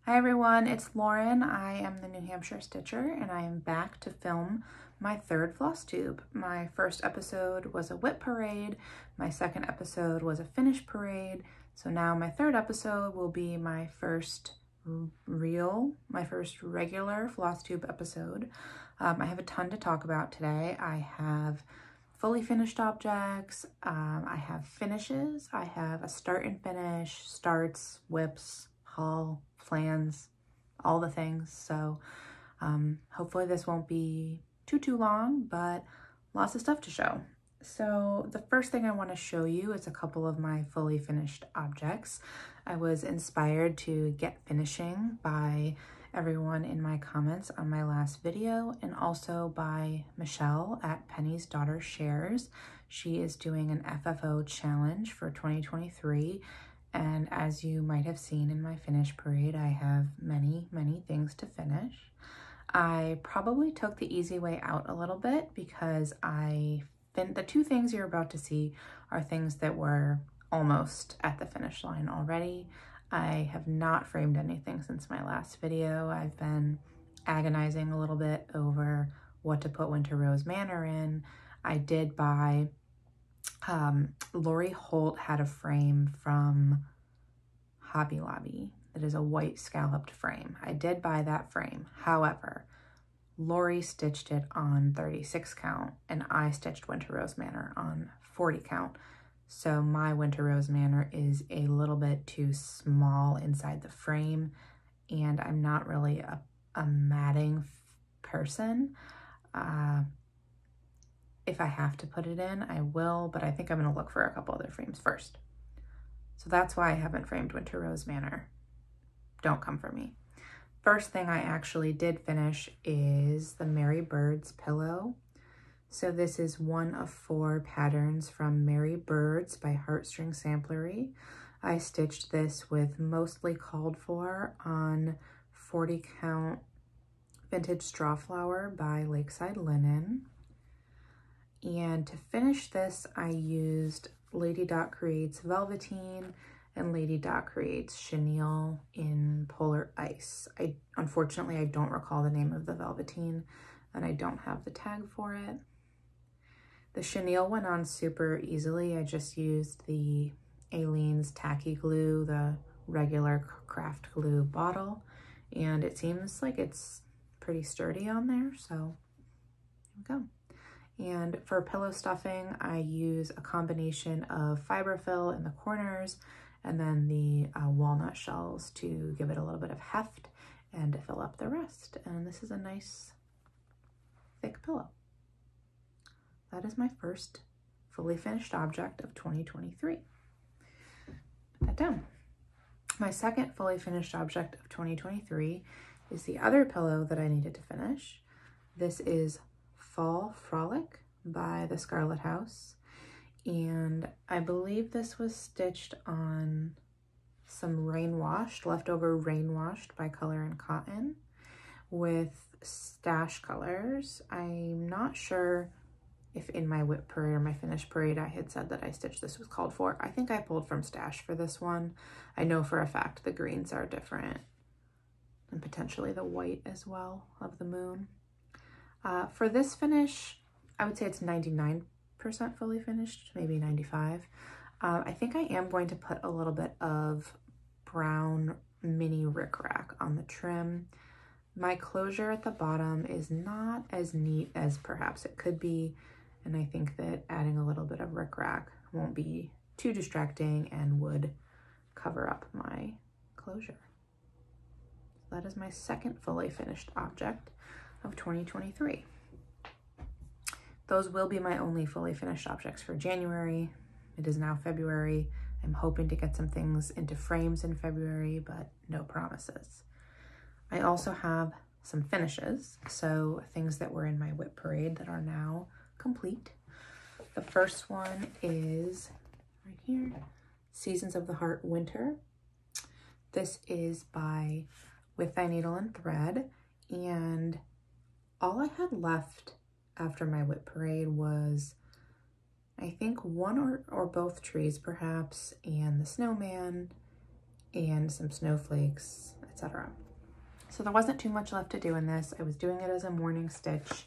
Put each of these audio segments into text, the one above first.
Hi everyone, it's Lauren. I am the New Hampshire Stitcher and I am back to film my third Flosstube. My first episode was a whip parade, my second episode was a finish parade, so now my third episode will be my first regular Flosstube episode. I have a ton to talk about today. I have fully finished objects, I have finishes, I have a start and finish, starts, whips, haul, plans, all the things. So hopefully this won't be too long, but lots of stuff to show. So the first thing I want to show you is a couple of my fully finished objects. I was inspired to get finishing by everyone in my comments on my last video, and also by Michele at Penny's Daughter Shares. She is doing an FFO challenge for 2023. And as you might have seen in my finish parade, I have many things to finish. I probably took the easy way out a little bit because the two things you're about to see are things that were almost at the finish line already. I have not framed anything since my last video. I've been agonizing a little bit over what to put Winter Rose Manor in. I did buy Lori Holt had a frame from Hobby Lobby that is a white scalloped frame. I did buy that frame. However, Lori stitched it on 36 count and I stitched Winter Rose Manor on 40 count. So my Winter Rose Manor is a little bit too small inside the frame, and I'm not really a matting person. If I have to put it in, I will, but I think I'm gonna look for a couple other frames first. So that's why I haven't framed Winter Rose Manor. Don't come for me. First thing I actually did finish is the Mary Bird's pillow. So this is one of 4 patterns from Mary Bird's by Heartstring Samplery. I stitched this with Mostly Called For on 40 count Vintage Straw Flower by Lakeside Linen. And to finish this, I used Lady Dot Creates Velveteen and Lady Dot Creates Chenille in Polar Ice. Unfortunately, I don't recall the name of the Velveteen and I don't have the tag for it. The chenille went on super easily. I just used the Aleene's Tacky Glue, the regular craft glue bottle, and it seems like it's pretty sturdy on there, so here we go. And for pillow stuffing, I use a combination of fiberfill in the corners and then the walnut shells to give it a little bit of heft and to fill up the rest. And this is a nice thick pillow. That is my first fully finished object of 2023. Put that down. My second fully finished object of 2023 is the other pillow that I needed to finish. This is Fall Frolic by the Scarlett House, and I believe this was stitched on some leftover rain washed by Color and Cotton with stash colors. I'm not sure if in my whip parade or my finish parade I had said that I stitched this was called for. I think I pulled from stash for this one. I know for a fact the greens are different, and potentially the white as well of the moon. For this finish, I would say it's 99% fully finished, maybe 95. I think I am going to put a little bit of brown mini rickrack on the trim. My closure at the bottom is not as neat as perhaps it could be, and I think that adding a little bit of rickrack won't be too distracting and would cover up my closure. So that is my second fully finished object of 2023. Those will be my only fully finished objects for January. It is now February. I'm hoping to get some things into frames in February, but no promises. I also have some finishes, so things that were in my whip parade that are now complete. The first one is right here, Seasons of the Heart Winter. This is by With Thy Needle and Thread, and all I had left after my whip parade was, I think, one or both trees perhaps, and the snowman, and some snowflakes, etc. So there wasn't too much left to do in this. I was doing it as a morning stitch.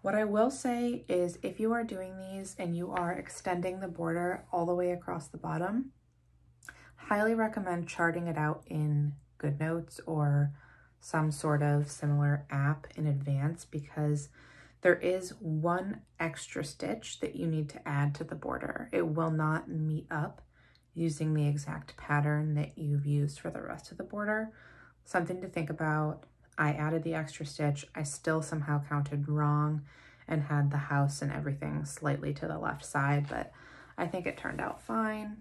What I will say is if you are doing these and you are extending the border all the way across the bottom, highly recommend charting it out in GoodNotes or some sort of similar app in advance, because there is one extra stitch that you need to add to the border. It will not meet up using the exact pattern that you've used for the rest of the border. Something to think about. I added the extra stitch. I still somehow counted wrong and had the house and everything slightly to the left side, but I think it turned out fine.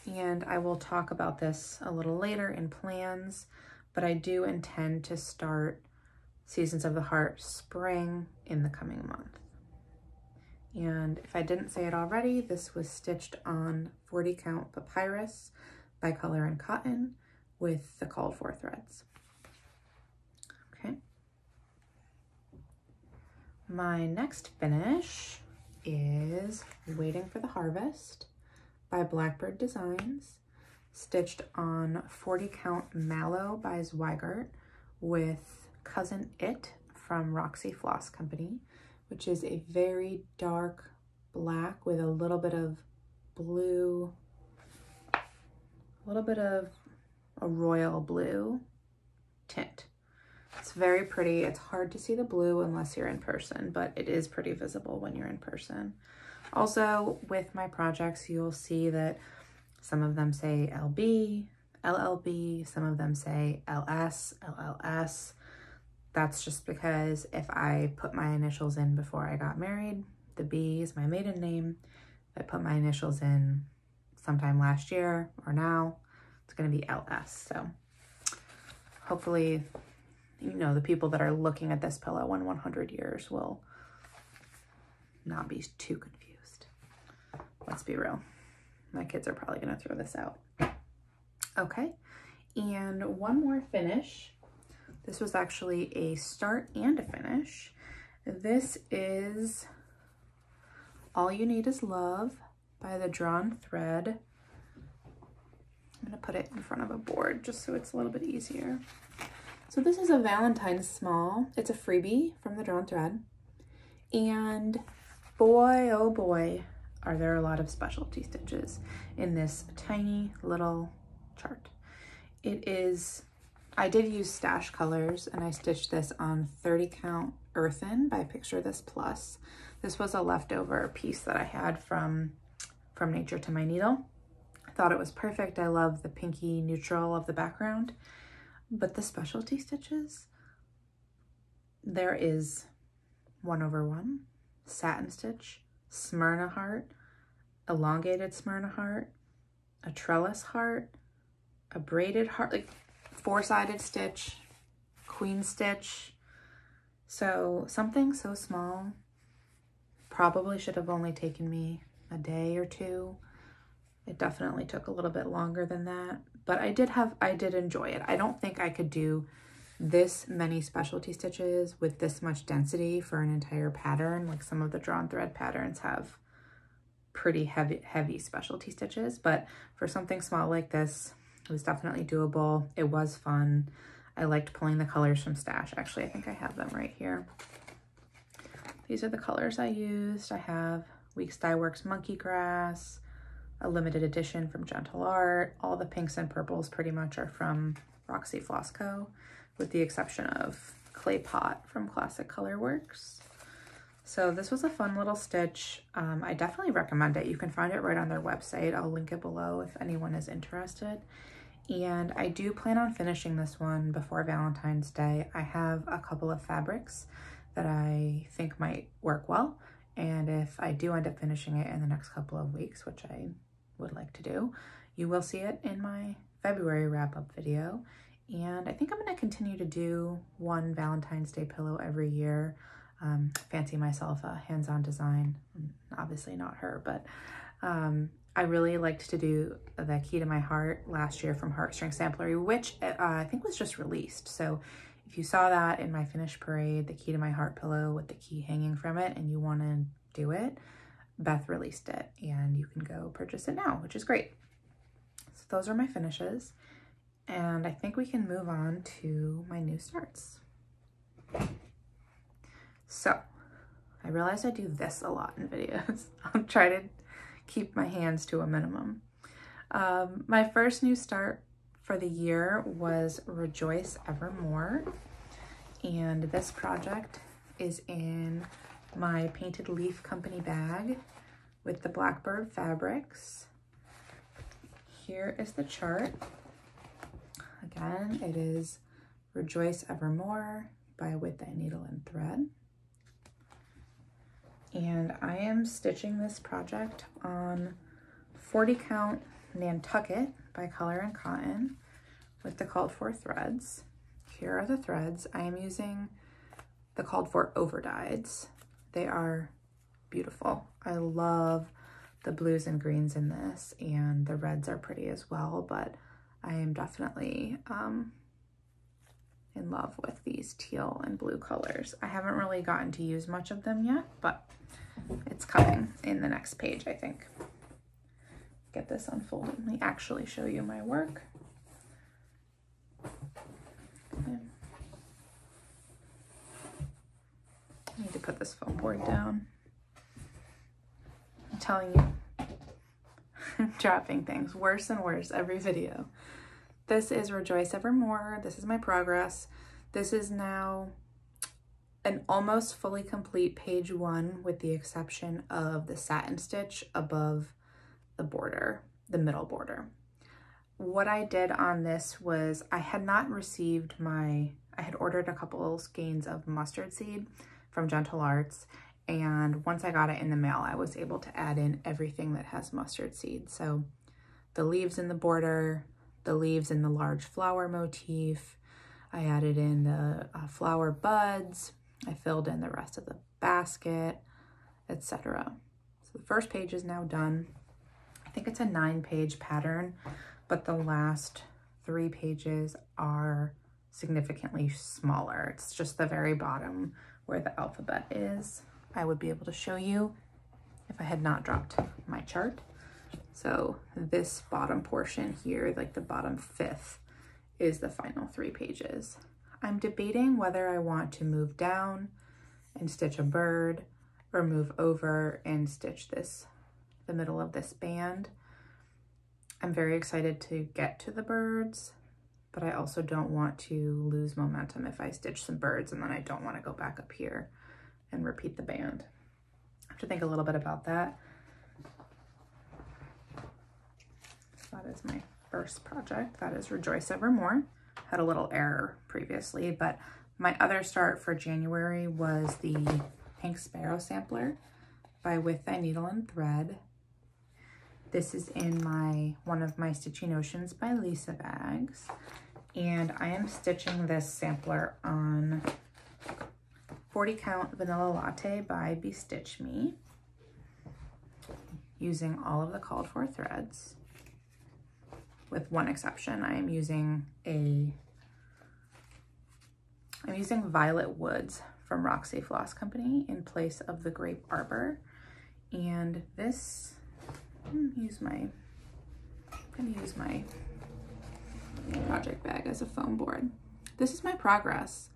And I will talk about this a little later in plans, but I do intend to start Seasons of the Heart Spring in the coming month. And if I didn't say it already, this was stitched on 40 count papyrus by Color and Cotton with the called for threads. Okay. My next finish is Waiting for the Harvest by Blackbird Designs, stitched on 40 count Mallow by Zweigart with Cousin It from Roxy Floss Company, which is a very dark black with a little bit of blue, a little bit of a royal blue tint. It's very pretty. It's hard to see the blue unless you're in person, but it is pretty visible when you're in person. Also, with my projects, you'll see that some of them say LB, LLB, some of them say LS, LLS. That's just because if I put my initials in before I got married, the B is my maiden name. If I put my initials in sometime last year or now, it's going to be LS. So hopefully, you know, the people that are looking at this pillow in 100 years will not be too confused. Let's be real. My kids are probably going to throw this out. Okay. And one more finish. This was actually a start and a finish. This is All You Need Is Love by the Drawn Thread. I'm gonna put it in front of a board just so it's a little bit easier. So this is a Valentine's small. It's a freebie from the Drawn Thread. And boy, oh boy, are there a lot of specialty stitches in this tiny little chart. It is, I did use stash colors and I stitched this on 30 count Earthen by Picture This Plus. This was a leftover piece that I had from Nature to My Needle. I thought it was perfect. I love the pinky neutral of the background, but the specialty stitches, there is 1/1, satin stitch, Smyrna heart, elongated Smyrna heart, a trellis heart, a braided heart, like 4-sided stitch, queen stitch. So something so small probably should have only taken me a day or two. It definitely took a little bit longer than that, but I did enjoy it. I don't think I could do this many specialty stitches with this much density for an entire pattern. Like some of the Drawn Thread patterns have pretty heavy specialty stitches, but for something small like this, it was definitely doable. It was fun. I liked pulling the colors from stash. Actually, I think I have them right here. These are the colors I used. I have Weeks Dye Works Monkey Grass, a limited edition from Gentle Art. All the pinks and purples pretty much are from Roxy Floss Co., with the exception of Clay Pot from Classic Color Works. So this was a fun little stitch. I definitely recommend it. You can find it right on their website. I'll link it below if anyone is interested. And I do plan on finishing this one before Valentine's Day. I have a couple of fabrics that I think might work well. And if I do end up finishing it in the next couple of weeks, which I would like to do, you will see it in my February wrap-up video. And I think I'm going to continue to do one Valentine's Day pillow every year. Fancy myself a hands-on design. Obviously not her, but I really liked to do the Key to My Heart last year from Heartstring Samplery, which I think was just released. So if you saw that in my finish parade, the Key to My Heart pillow with the key hanging from it, and you want to do it, Beth released it and you can go purchase it now, which is great. So those are my finishes. And I think we can move on to my new starts. So I realize I do this a lot in videos. I'll try to keep my hands to a minimum. My first new start for the year was Rejoice Evermore. And this project is in my Painted Leaf Company bag with the Blackbird fabrics. Here is the chart. Again, it is Rejoice Evermore by With Thy Needle and Thread. And I am stitching this project on 40 count Nantucket by Color and Cotton with the called for threads. Here are the threads. I am using the called for overdyes. They are beautiful. I love the blues and greens in this, and the reds are pretty as well, but I am definitely in love with these teal and blue colors. I haven't really gotten to use much of them yet, but it's coming in the next page, I think. Get this unfolded. Let me actually show you my work. Okay. I need to put this foam board down. I'm telling you, I'm dropping things worse and worse every video. This is Rejoice Evermore. This is my progress. This is now an almost fully complete page 1 with the exception of the satin stitch above the border, the middle border. What I did on this was I had not received I had ordered a couple skeins of mustard seed from Gentle Arts, and once I got it in the mail, I was able to add in everything that has mustard seed. So the leaves in the border, the leaves in the large flower motif, I added in the flower buds, I filled in the rest of the basket, etc. So the first page is now done. I think it's a 9-page pattern, but the last 3 pages are significantly smaller. It's just the very bottom where the alphabet is. I would be able to show you if I had not dropped my chart. So this bottom portion here, like the bottom 5th, is the final 3 pages. I'm debating whether I want to move down and stitch a bird or move over and stitch the middle of this band. I'm very excited to get to the birds, but I also don't want to lose momentum if I stitch some birds and then I don't want to go back up here and repeat the band. I have to think a little bit about that. So that is my first project. That is Rejoice Evermore. Had a little error previously, but my other start for January was the Pink Sparrow sampler by With Thy Needle and Thread. This is in one of my Stitchy Notions by Lisa bags, and I am stitching this sampler on 40 count Vanilla Latte by Bestitch Me, using all of the called for threads, with one exception. I'm using Violet Woods from Roxy Floss Company in place of the Grape Arbor, and this, I'm gonna use my project bag as a foam board. This is my progress.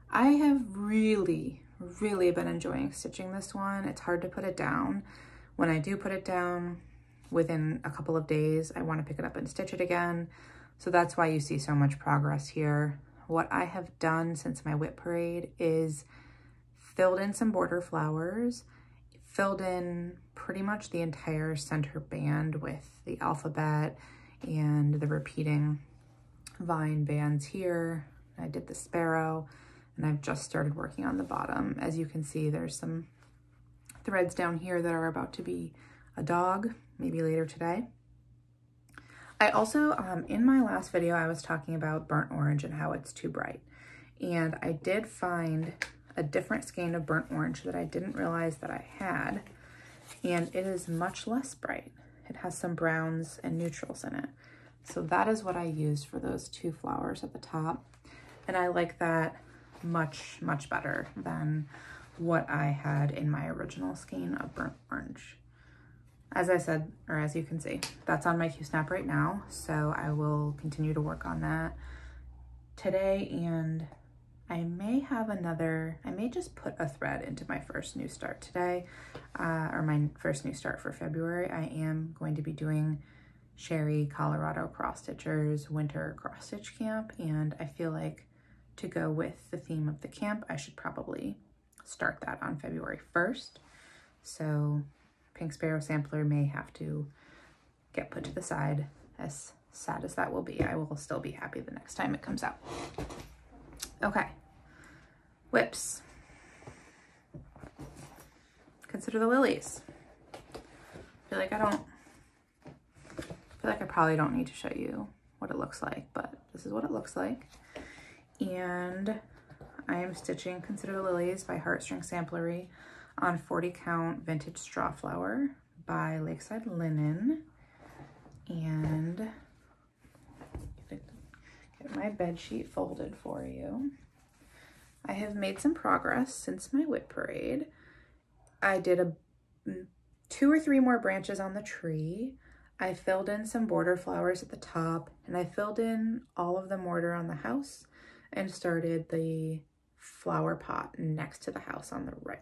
I have really been enjoying stitching this one. It's hard to put it down. When I do put it down, within a couple of days, I want to pick it up and stitch it again. So that's why you see so much progress here. What I have done since my Whip Parade is filled in some border flowers, filled in pretty much the entire center band with the alphabet and the repeating vine bands here. I did the sparrow, and I've just started working on the bottom. As you can see, there's some threads down here that are about to be a dog, maybe later today. I also, in my last video, I was talking about burnt orange and how it's too bright. And I did find a different skein of burnt orange that I didn't realize that I had. And it is much less bright. It has some browns and neutrals in it. So that is what I used for those 2 flowers at the top. And I like that much better than what I had in my original skein of burnt orange. as I said, or as you can see, that's on my Q-snap right now. So I will continue to work on that today, and I may have another, I may just put a thread into my first new start today, or my first new start for February. I am going to be doing Sheri Colorado Cross Stitchers Winter Cross Stitch Camp, and I feel like to go with the theme of the camp, I should probably start that on February 1st. So Pink Sparrow Sampler may have to get put to the side, as sad as that will be. I will still be happy the next time it comes out. Okay, whips. Consider the Lilies. I feel like I probably don't need to show you what it looks like, but this is what it looks like. And I am stitching Consider the Lilies by Heartstring Samplery on 40 count vintage straw flower by Lakeside Linen. And get my bed sheet folded for you. I have made some progress since my whip parade. I did 2 or 3 more branches on the tree. I filled in some border flowers at the top, and I filled in all of the mortar on the house and started the flower pot next to the house on the right.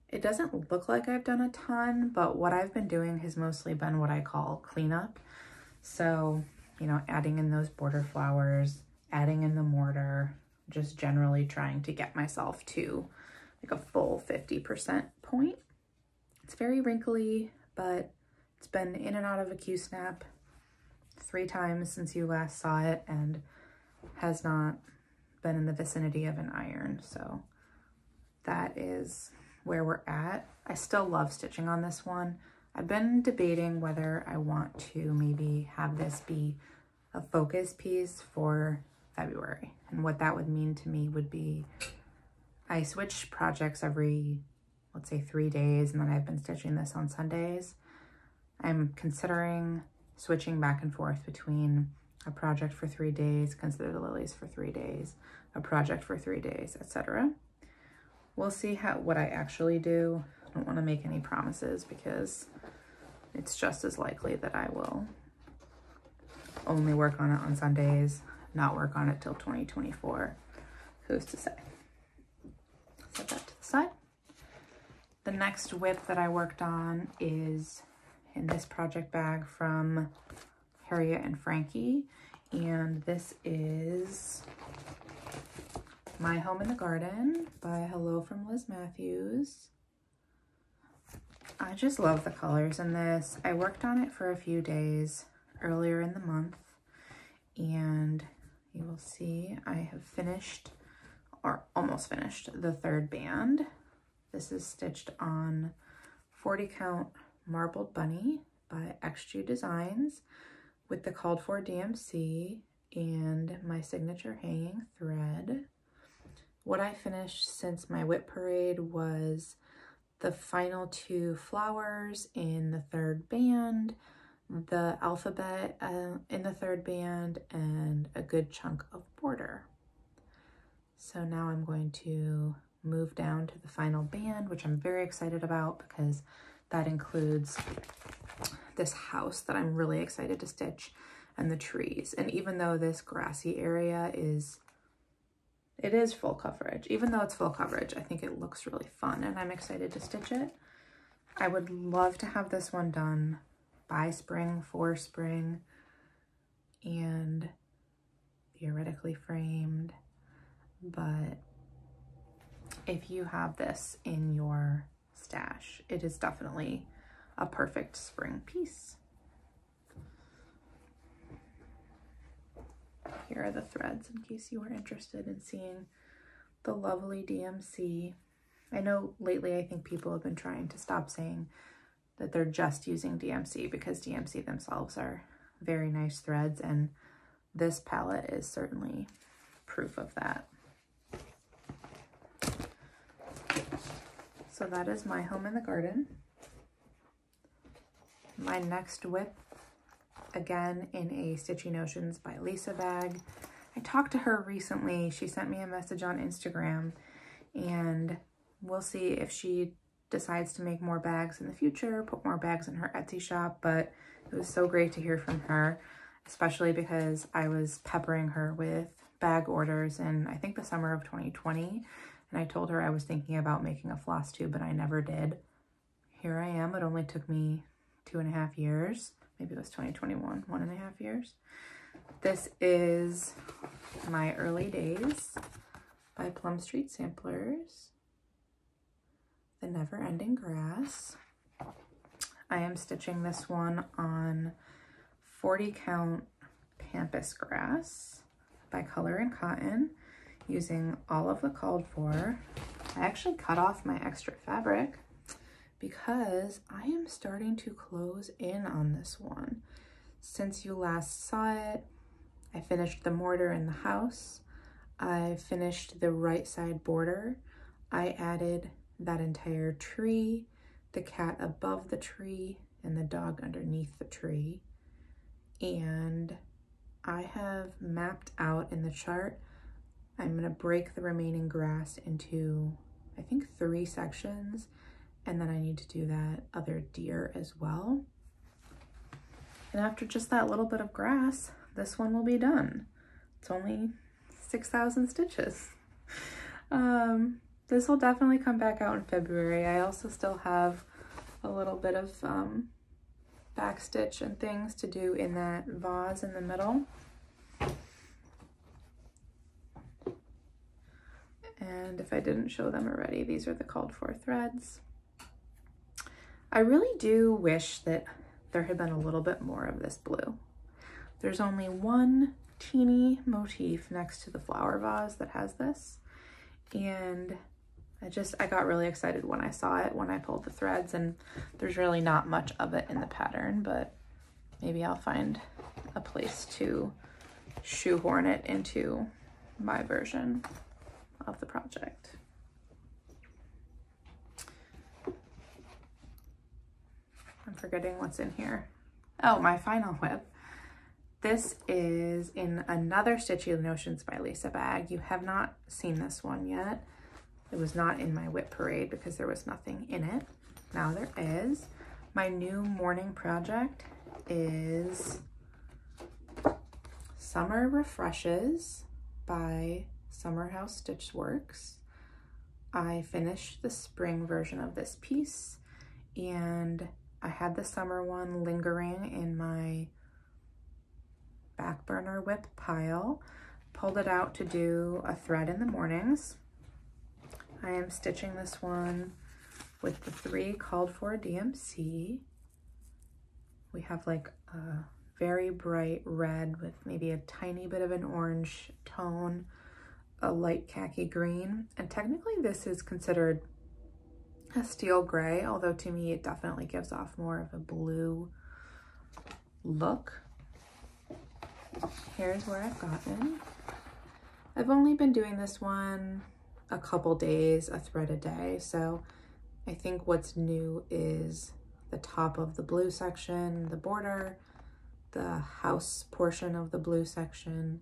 It doesn't look like I've done a ton, but what I've been doing has mostly been what I call cleanup. So, you know, adding in those border flowers, adding in the mortar, just generally trying to get myself to like a full 50% point. It's very wrinkly, but it's been in and out of a Q-snap 3 times since you last saw it and has not been in the vicinity of an iron. So that is where we're at. I still love stitching on this one. I've been debating whether I want to maybe have this be a focus piece for February. And what that would mean to me would be I switch projects every, let's say 3 days, and then I've been stitching this on Sundays. I'm considering switching back and forth between a project for 3 days, Consider the Lilies for 3 days, a project for 3 days, etc. We'll see what I actually do. I don't want to make any promises because it's just as likely that I will only work on it on Sundays, not work on it till 2024. Who's to say? Set that to the side. The next whip that I worked on is in this project bag from Harriet and Frankie, and this is My Home in the Garden by Hello from Liz Mathews. I just love the colors in this. I worked on it for a few days earlier in the month, and you will see I have finished, or almost finished, the 3rd band. This is stitched on 40 count Marbled Bunny by XG Designs with the called for DMC and my signature hanging thread. What I finished since my whip parade was the final 2 flowers in the 3rd band, the alphabet in the 3rd band, and a good chunk of border. So now I'm going to move down to the final band, which I'm very excited about because that includes this house that I'm really excited to stitch and the trees. And even though this grassy area is full coverage, even though it's full coverage, I think it looks really fun and I'm excited to stitch it. I would love to have this one done by spring, for spring, and theoretically framed. But if you have this in your stash, it is definitely a perfect spring piece. Here are the threads in case you are interested in seeing the lovely DMC. I know lately I think people have been trying to stop saying that they're just using DMC because DMC themselves are very nice threads, and this palette is certainly proof of that. So that is My Home in the Garden. My next whip, again in a Stitchy Notions by Lisa bag. I talked to her recently. She sent me a message on Instagram, and we'll see if she decides to make more bags in the future, put more bags in her Etsy shop, but it was so great to hear from her, especially because I was peppering her with bag orders in, I think, the summer of 2020, and I told her I was thinking about making a Flosstube, but I never did. Here I am. It only took me 2.5 years. Maybe it was 2021, 1.5 years. This is My Early Days by Plum Street Samplers. The Never Ending Grass. I am stitching this one on 40 count pampas grass by Color and Cotton, using all of the called for. I actually cut off my extra fabric because I am starting to close in on this one. Since you last saw it, I finished the mortar in the house. I finished the right side border. I added that entire tree, the cat above the tree, and the dog underneath the tree. And I have mapped out in the chart, I'm gonna break the remaining grass into, I think, 3 sections, and then I need to do that other deer as well. And after just that little bit of grass, this one will be done. It's only 6,000 stitches. This will definitely come back out in February. I also still have a little bit of back stitch and things to do in that vase in the middle. And if I didn't show them already, these are the called for threads. I really do wish that there had been a little bit more of this blue. There's only one teeny motif next to the flower vase that has this, and I got really excited when I saw it, when I pulled the threads, and there's really not much of it in the pattern, but maybe I'll find a place to shoehorn it into my version of the project. I'm forgetting what's in here. Oh, my final whip. This is in another Stitchy Notions by Lisa bag. You have not seen this one yet. It was not in my whip parade because there was nothing in it. Now there is. My new morning project is Summer Refreshes by Summer House Stitch Works. I finished the spring version of this piece, and I had the summer one lingering in my back burner whip pile. Pulled it out to do a thread in the mornings. I am stitching this one with the 3 called for DMC. We have like a very bright red with maybe a tiny bit of an orange tone, a light khaki green, and technically this is considered a steel gray, although to me it definitely gives off more of a blue look. Here's where I've gotten. I've only been doing this one a couple days, a thread a day, so I think what's new is the top of the blue section, the border, the house portion of the blue section,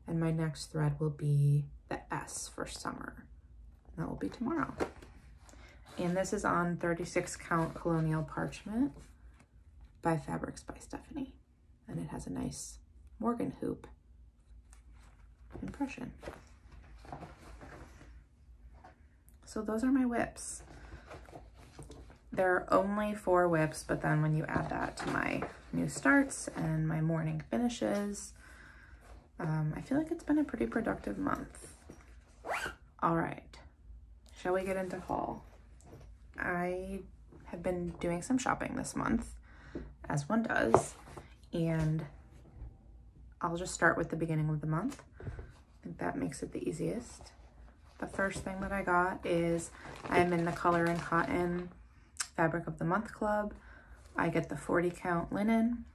and my next thread will be the S for summer. That will be tomorrow. And this is on 36 count Colonial Parchment by Fabrics by Stephanie. And it has a nice Morgan hoop impression. So those are my whips. There are only 4 whips, but then when you add that to my new starts and my morning finishes, I feel like it's been a pretty productive month. All right, shall we get into haul? I have been doing some shopping this month, as one does, and I'll just start with the beginning of the month. I think that makes it the easiest. The first thing that I got is I'm in the Color and Cotton Fabric of the Month Club. I get the 40 count linen.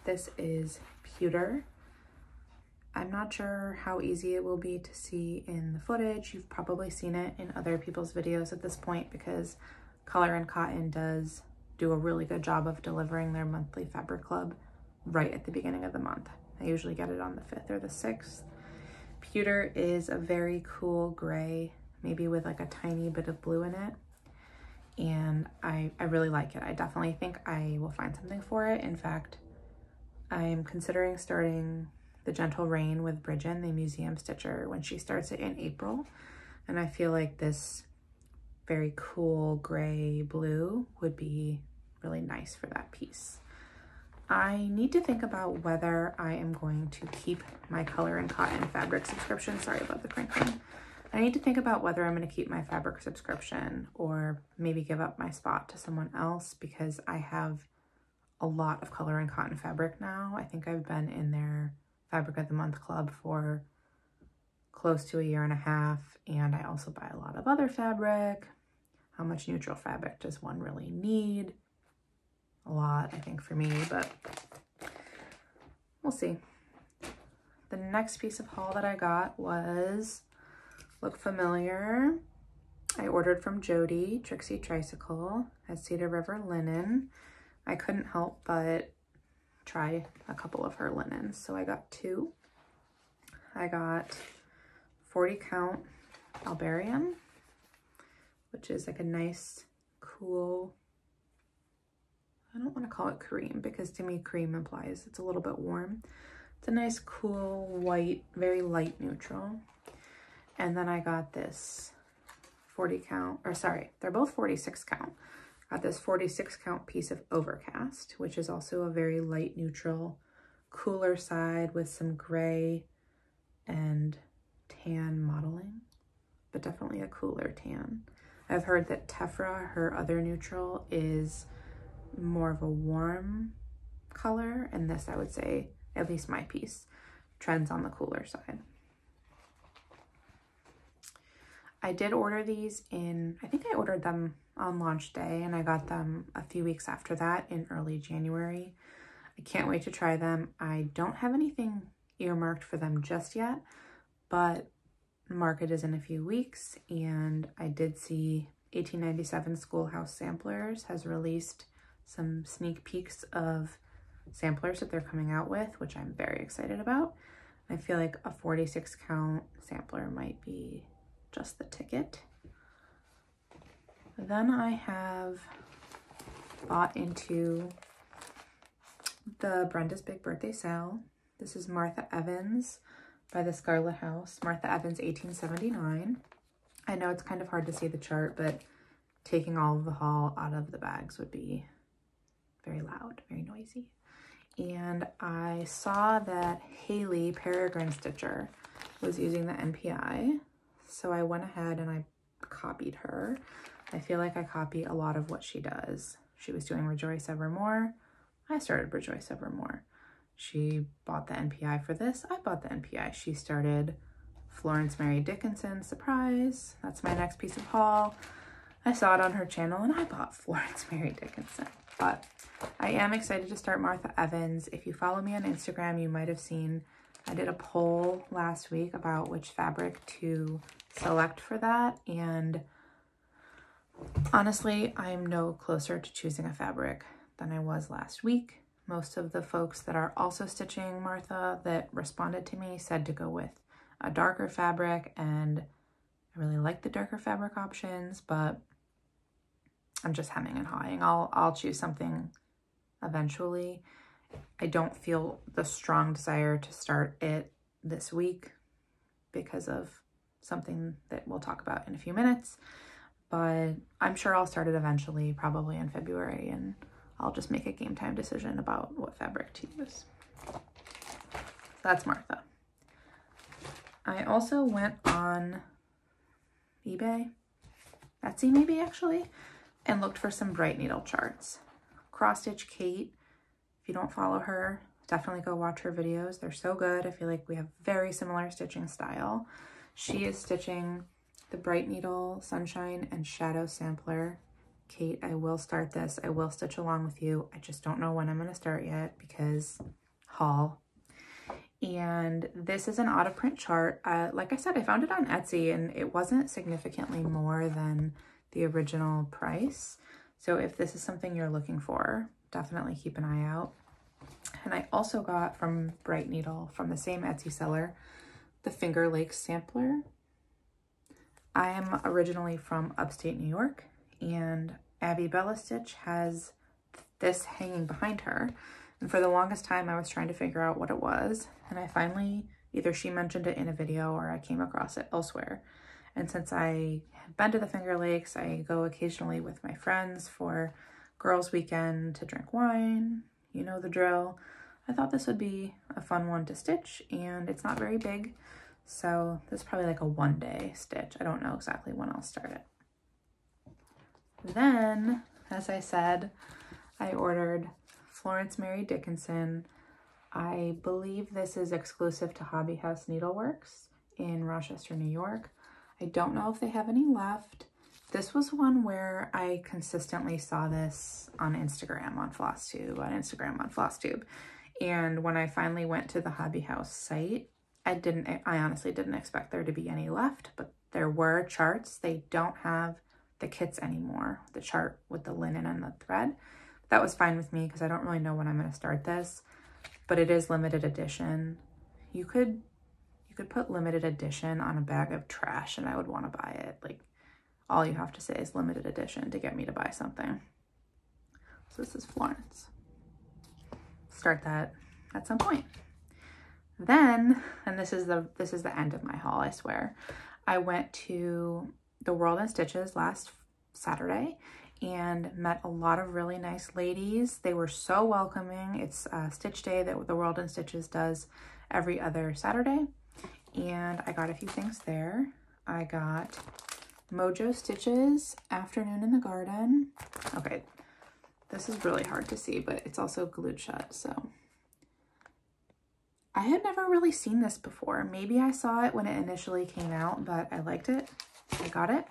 This is pewter. I'm not sure how easy it will be to see in the footage. You've probably seen it in other people's videos at this point because Color and Cotton does do a really good job of delivering their monthly fabric club right at the beginning of the month. I usually get it on the 5th or the 6th. Pewter is a very cool gray, maybe with like a tiny bit of blue in it. and I really like it. I definitely think I will find something for it. In fact, I'm considering starting the Gentle Rain with Brijin, the museum stitcher, when she starts it in April. And I feel like this very cool gray blue would be really nice for that piece. I need to think about whether I am going to keep my Color and Cotton fabric subscription. Sorry about the crinkling. I need to think about whether I'm going to keep my fabric subscription or maybe give up my spot to someone else, because I have a lot of Color and Cotton fabric now. I think I've been in their Fabric of the Month club for close to a year and a half, and I also buy a lot of other fabric. How much neutral fabric does one really need? A lot, I think, for me, but we'll see. The next piece of haul that I got was Look Familiar. I ordered from Jody, Trixie Tricycle at Cedar River Linen. I couldn't help but try a couple of her linens, so I got two. I got 40 count Albarium, which is like a nice, cool, I don't want to call it cream because to me cream implies it's a little bit warm. It's a nice, cool, white, very light neutral. And then I got this 40 count, or sorry, they're both 46 count. Got this 46 count piece of Overcast, which is also a very light neutral, cooler side with some gray and tan modeling, but definitely a cooler tan. I've heard that Tephra, her other neutral, is more of a warm color, and this, I would say, at least my piece, trends on the cooler side. I did order these in, I think I ordered them on launch day, and I got them a few weeks after that in early January. I can't wait to try them. I don't have anything earmarked for them just yet, but market is in a few weeks, and I did see 1897 Schoolhouse Samplers has released some sneak peeks of samplers that they're coming out with, which I'm very excited about. I feel like a 46 count sampler might be just the ticket. Then I have bought into the Brenda's Big Birthday Sale. This is Martha Evans by the Scarlett House. Martha Evans 1879. I know it's kind of hard to see the chart, but taking all of the haul out of the bags would be very loud, very noisy. And I saw that Haley Peregrine Stitcher was using the NPI, so I went ahead and I copied her. I feel like I copy a lot of what she does. She was doing Rejoice Evermore. I started Rejoice Evermore. She bought the NPI for this. I bought the NPI. She started Florence Mary Dickinson. Surprise. That's my next piece of haul. I saw it on her channel and I bought Florence Mary Dickinson. But I am excited to start Martha Evans. If you follow me on Instagram, you might have seen I did a poll last week about which fabric to select for that. And honestly, I'm no closer to choosing a fabric than I was last week. Most of the folks that are also stitching Martha that responded to me said to go with a darker fabric, and I really like the darker fabric options, but I'm just hemming and hawing. I'll choose something eventually. I don't feel the strong desire to start it this week because of something that we'll talk about in a few minutes, but I'm sure I'll start it eventually, probably in February, and I'll just make a game time decision about what fabric to use. So that's Martha. I also went on eBay, Etsy maybe actually, and looked for some bright needle charts. Cross Stitch Kate, if you don't follow her, definitely go watch her videos. They're so good. I feel like we have very similar stitching style. She is stitching the Bright Needle, Sunshine, and Shadow Sampler. Kate, I will start this. I will stitch along with you. I just don't know when I'm going to start yet because haul. And this is an out of print chart. Like I said, I found it on Etsy and it wasn't significantly more than the original price. So if this is something you're looking for, definitely keep an eye out. And I also got from Bright Needle, from the same Etsy seller, the Finger Lakes Sampler. I am originally from upstate New York, and Abby Bella Stitch has this hanging behind her. And for the longest time, I was trying to figure out what it was. And I finally, either she mentioned it in a video or I came across it elsewhere. And since I have been to the Finger Lakes, I go occasionally with my friends for girls' weekend to drink wine. You know the drill. I thought this would be a fun one to stitch, and it's not very big. So this is probably like a one-day stitch. I don't know exactly when I'll start it. Then, as I said, I ordered Florence Mary Dickinson. I believe this is exclusive to Hobby House Needleworks in Rochester, New York. I don't know if they have any left. This was one where I consistently saw this on Instagram on Flosstube, And when I finally went to the Hobby House site, I honestly didn't expect there to be any left, but there were charts. They don't have the kits anymore, the chart with the linen and the thread. That was fine with me because I don't really know when I'm going to start this, but it is limited edition. You could put limited edition on a bag of trash and I would want to buy it. Like, all you have to say is limited edition to get me to buy something. So this is Florence. Start that at some point. Then, and this is the end of my haul, I swear, I went to the World in Stitches last Saturday and met a lot of really nice ladies. They were so welcoming. It's Stitch Day that the World in Stitches does every other Saturday. And I got a few things there. I got Mojo Stitches Afternoon in the Garden. Okay, this is really hard to see, but it's also glued shut, so. I had never really seen this before. Maybe I saw it when it initially came out, but I liked it. I got it.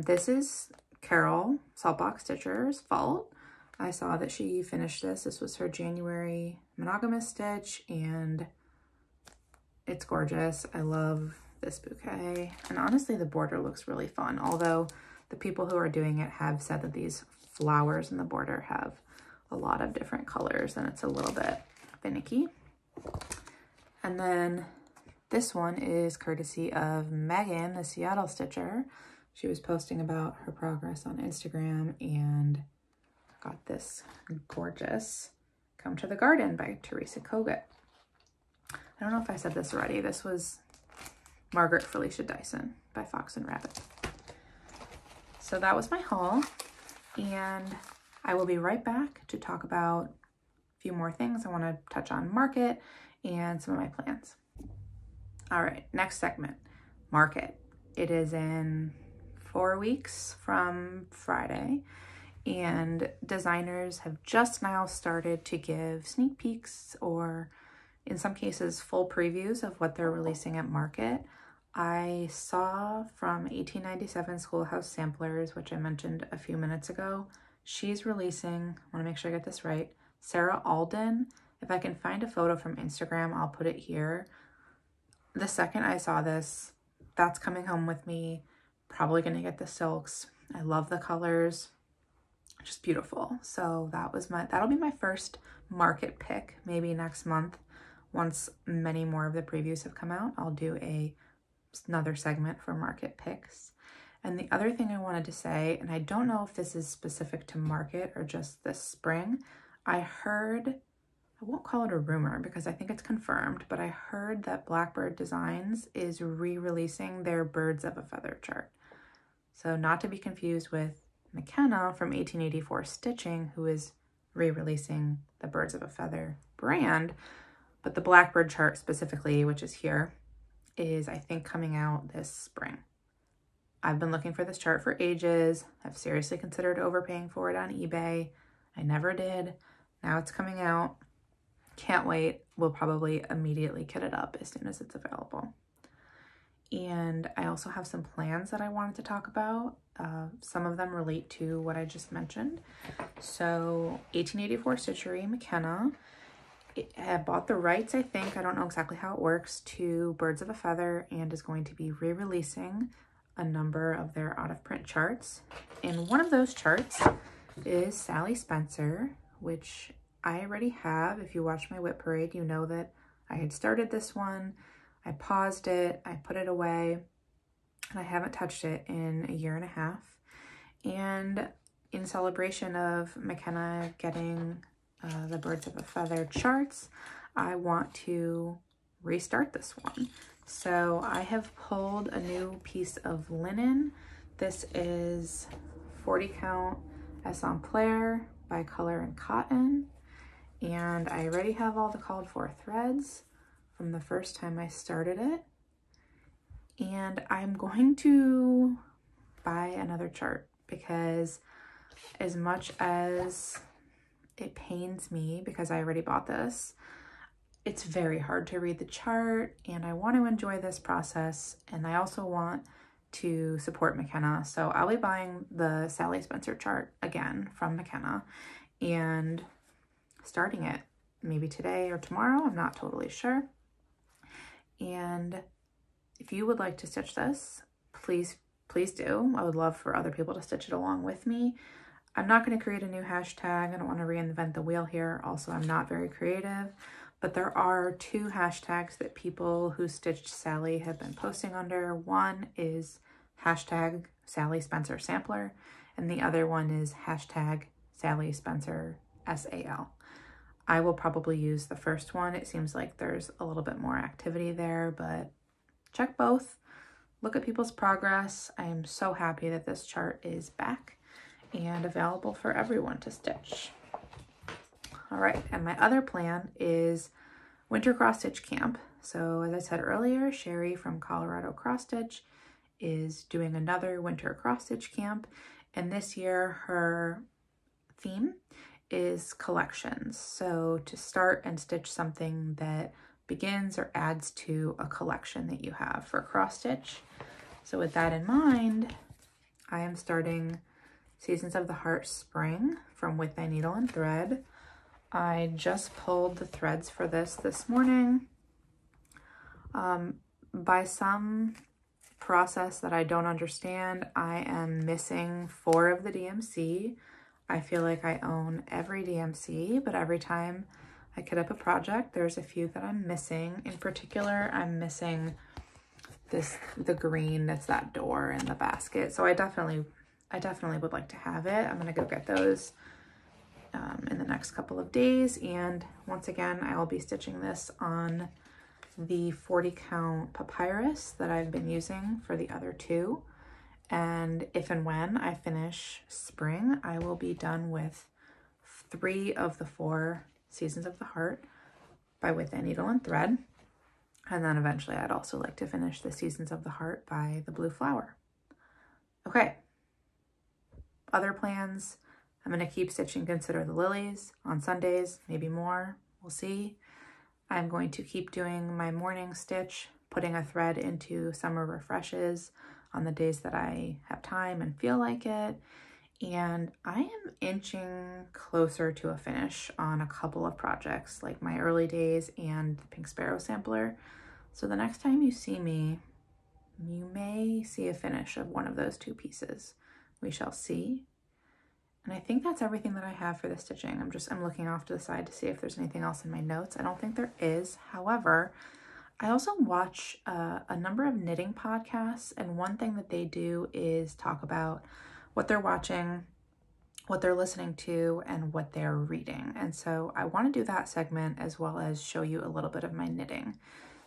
This is Carol, Saltbox Stitcher's fault. I saw that she finished this. This was her January monogamous stitch, and it's gorgeous. I love this bouquet. And honestly, the border looks really fun. Although the people who are doing it have said that these flowers in the border have a lot of different colors and it's a little bit finicky. And then this one is courtesy of Megan, the Seattle Stitcher. She was posting about her progress on Instagram and got this gorgeous Come to the Garden by Teresa Kogut. I don't know if I said this already. This was Margaret Felicia Dyson by Fox and Rabbit. So that was my haul, and I will be right back to talk about a few more things. I want to touch on market and some of my plans. All right, next segment, market. It is in 4 weeks from Friday, and designers have just now started to give sneak peeks or in some cases full previews of what they're releasing at market. I saw from 1897 Schoolhouse Samplers, which I mentioned a few minutes ago, she's releasing, I want to make sure I get this right, Sarah Alden. If I can find a photo from Instagram, I'll put it here. The second I saw this, that's coming home with me. Probably going to get the silks. I love the colors. Just beautiful. So that'll be my first market pick, maybe next month. Once many more of the previews have come out, I'll do another segment for market picks. And the other thing I wanted to say, and I don't know if this is specific to market or just this spring, I heard, I won't call it a rumor because I think it's confirmed, but I heard that Blackbird Designs is re-releasing their Birds of a Feather chart. So not to be confused with Michele from 1884 Stitching, who is re-releasing the Birds of a Feather brand, but the Blackbird chart specifically, which is here, is I think coming out this spring. I've been looking for this chart for ages. I've seriously considered overpaying for it on eBay. I never did. Now it's coming out. Can't wait. We'll probably immediately kit it up as soon as it's available. And I also have some plans that I wanted to talk about. Some of them relate to what I just mentioned. So 1884 Stitchery Michele had bought the rights, I think, I don't know exactly how it works, to Birds of a Feather and is going to be re-releasing a number of their out-of-print charts. And one of those charts is Sally Spencer, which I already have. If you watch my whip parade, you know that I had started this one. I paused it, I put it away, and I haven't touched it in a year and a half. And in celebration of McKenna getting the Birds of a Feather charts, I want to restart this one. So I have pulled a new piece of linen. This is 40 count Samplery by Color and Cotton. And I already have all the called for threads from the first time I started it. And I'm going to buy another chart because as much as it pains me because I already bought this, it's very hard to read the chart and I want to enjoy this process, and I also want to support McKenna. So I'll be buying the Sally Spencer chart again from McKenna and starting it maybe today or tomorrow. I'm not totally sure. And if you would like to stitch this, please do. I would love for other people to stitch it along with me. I'm not going to create a new hashtag. I don't want to reinvent the wheel here. Also, I'm not very creative, but there are 2 hashtags that people who stitched Sally have been posting under. One is hashtag Sally Spencer Sampler, and the other one is hashtag Sally Spencer SAL. I will probably use the first one. It seems like there's a little bit more activity there, but check both. Look at people's progress. I am so happy that this chart is back and available for everyone to stitch. All right, and my other plan is Winter Cross Stitch Camp. So as I said earlier, Sheri from Colorado Cross Stitch is doing another Winter Cross Stitch Camp, and this year her theme is collections. So to start and stitch something that begins or adds to a collection that you have for cross stitch. So with that in mind, I am starting Seasons of the Heartstring from With Thy Needle and Thread. I just pulled the threads for this morning. By some process that I don't understand, I am missing 4 of the DMC. I feel like I own every DMC, but every time I kit up a project, there's a few that I'm missing. In particular, I'm missing the green that's that door in the basket. So I definitely would like to have it. I'm gonna go get those in the next couple of days. And once again, I will be stitching this on the 40 count papyrus that I've been using for the other 2. And if and when I finish spring, I will be done with 3 of the 4 Seasons of the Heart by With Thy Needle and Thread. And then eventually I'd also like to finish the Seasons of the Heart by the Blue Flower. Okay. Other plans, I'm going to keep stitching Consider the Lilies on Sundays, maybe more, we'll see. I'm going to keep doing my morning stitch, putting a thread into Summer Refreshes on the days that I have time and feel like it. And I am inching closer to a finish on a couple of projects, like my early days and the Pink Sparrow sampler. So the next time you see me, you may see a finish of one of those 2 pieces. We shall see. And I think that's everything that I have for the stitching. I'm looking off to the side to see if there's anything else in my notes. I don't think there is. However, I also watch a number of knitting podcasts, and one thing that they do is talk about what they're watching, what they're listening to, and what they're reading. And so I want to do that segment as well as show you a little bit of my knitting.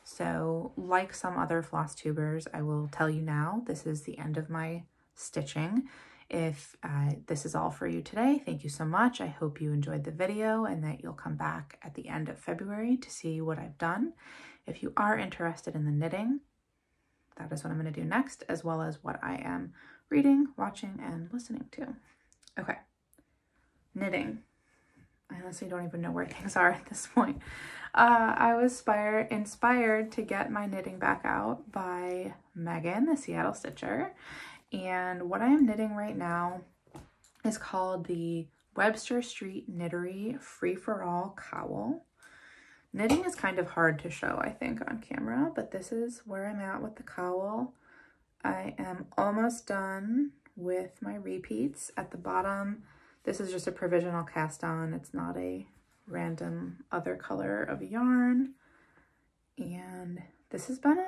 So like some other floss tubers, I will tell you now, this is the end of my stitching. If this is all for you today, thank you so much. I hope you enjoyed the video and that you'll come back at the end of February to see what I've done. If you are interested in the knitting, that is what I'm going to do next, as well as what I am reading, watching, and listening to. Okay, knitting. I honestly don't even know where things are at this point. I was inspired to get my knitting back out by Megan, the Seattle Stitcher. And what I am knitting right now is called the Webster Street Knittery Free for All Cowl. Knitting is kind of hard to show, I think, on camera, but this is where I'm at with the cowl. I am almost done with my repeats. At the bottom, this is just a provisional cast on. It's not a random other color of yarn. And this has been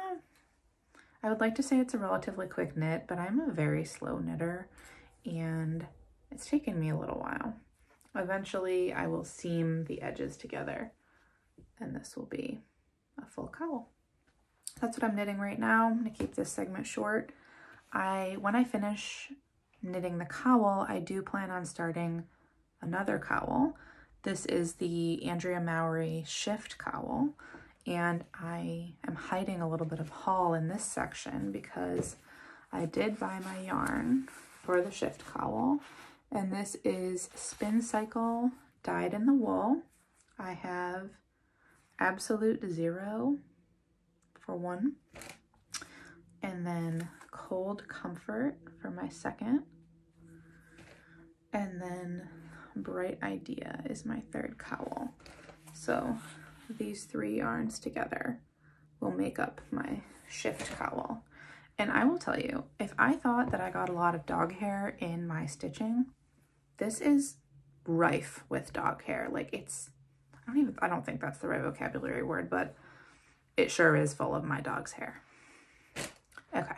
I would like to say it's a relatively quick knit, but I'm a very slow knitter, and It's taken me a little while. Eventually I will seam the edges together and this will be a full cowl. That's what I'm knitting right now. I'm gonna keep this segment short. When I finish knitting the cowl, I do plan on starting another cowl. This is the Andrea Mowry Shift cowl, and I am hiding a little bit of haul in this section because I did buy my yarn for the Shift cowl, and this is Spin Cycle dyed in the wool. I have Absolute Zero for one, and then Cold Comfort for my second, and then Bright Idea is my third cowl. So these three yarns together will make up my Shift cowl. And I will tell you, if I thought that I got a lot of dog hair in my stitching, this is rife with dog hair. Like it's, I don't think that's the right vocabulary word, but it sure is full of my dog's hair. Okay.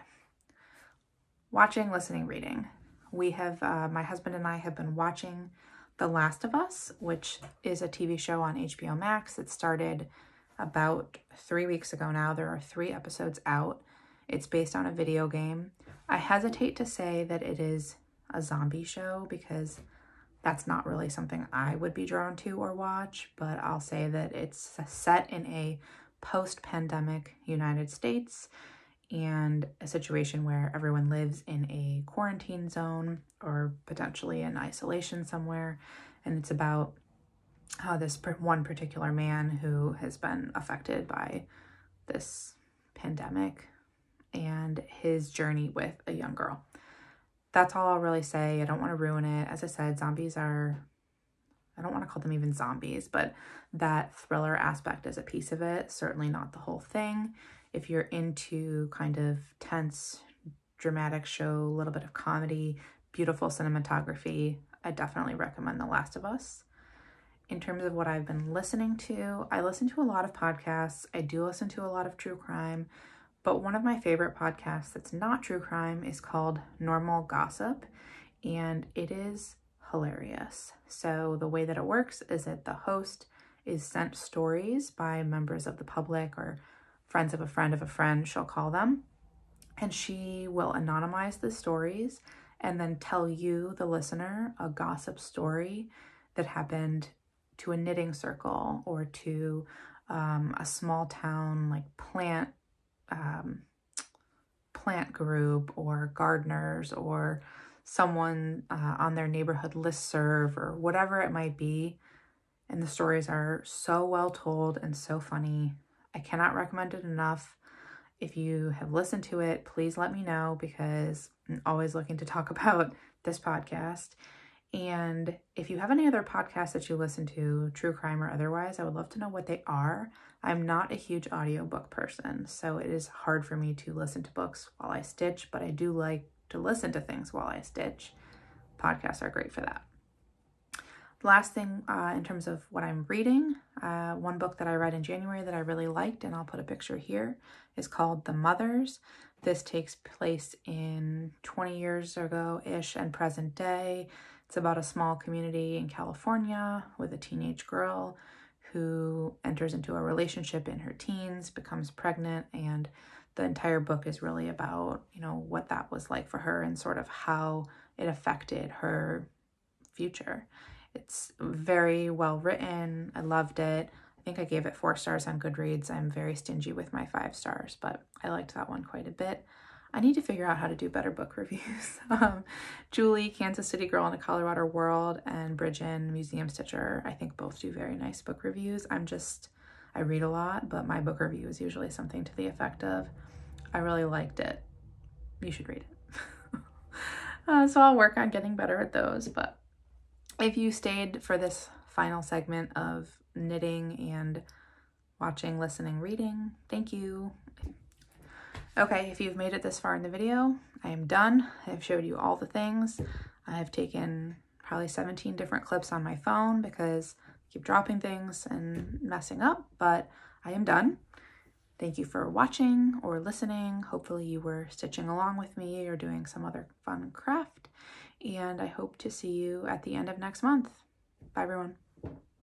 Watching, listening, reading. We have, my husband and I have been watching The Last of Us, which is a TV show on HBO Max. It started about 3 weeks ago now. There are 3 episodes out. It's based on a video game. I hesitate to say that it is a zombie show because that's not really something I would be drawn to or watch, but I'll say that it's set in a post-pandemic United States and a situation where everyone lives in a quarantine zone or potentially in isolation somewhere. And it's about how this one particular man who has been affected by this pandemic and his journey with a young girl. That's all I'll really say. I don't want to ruin it. As I said, zombies are, I don't want to call them even zombies, but that thriller aspect is a piece of it, certainly not the whole thing. If you're into kind of tense, dramatic show, a little bit of comedy, beautiful cinematography, I definitely recommend The Last of Us. In terms of what I've been listening to, I listen to a lot of podcasts. I do listen to a lot of true crime, but one of my favorite podcasts that's not true crime is called Normal Gossip, and it is hilarious. So the way that it works is that the host is sent stories by members of the public or friends of a friend, she'll call them, and she will anonymize the stories and then tell you, the listener, a gossip story that happened to a knitting circle or to a small town like plant group or gardeners or someone on their neighborhood listserv or whatever it might be. And the stories are so well told and so funny. I cannot recommend it enough. If you have listened to it, please let me know because I'm always looking to talk about this podcast. And if you have any other podcasts that you listen to, true crime or otherwise, I would love to know what they are. I'm not a huge audiobook person, so it is hard for me to listen to books while I stitch, but I do like to listen to things while I stitch. Podcasts are great for that. The last thing in terms of what I'm reading, one book that I read in January that I really liked, and I'll put a picture here, is called The Mothers. This takes place in 20 years ago-ish and present day. It's about a small community in California with a teenage girl who enters into a relationship in her teens, becomes pregnant, and the entire book is really about, you know, what that was like for her and sort of how it affected her future. It's very well written. I loved it. I think I gave it 4 stars on Goodreads. I'm very stingy with my 5 stars, but I liked that one quite a bit. I need to figure out how to do better book reviews. Julie, Kansas City Girl in a Colorado World, and Brijin, Museum Stitcher, I think both do very nice book reviews. I read a lot, but my book review is usually something to the effect of, I really liked it. You should read it. So I'll work on getting better at those, but if you stayed for this final segment of knitting and watching, listening, reading, thank you. Okay, if you've made it this far in the video, I am done. I've showed you all the things. I've taken probably 17 different clips on my phone because I keep dropping things and messing up, but I am done. Thank you for watching or listening. Hopefully you were stitching along with me or doing some other fun craft. and I hope to see you at the end of next month. Bye, everyone.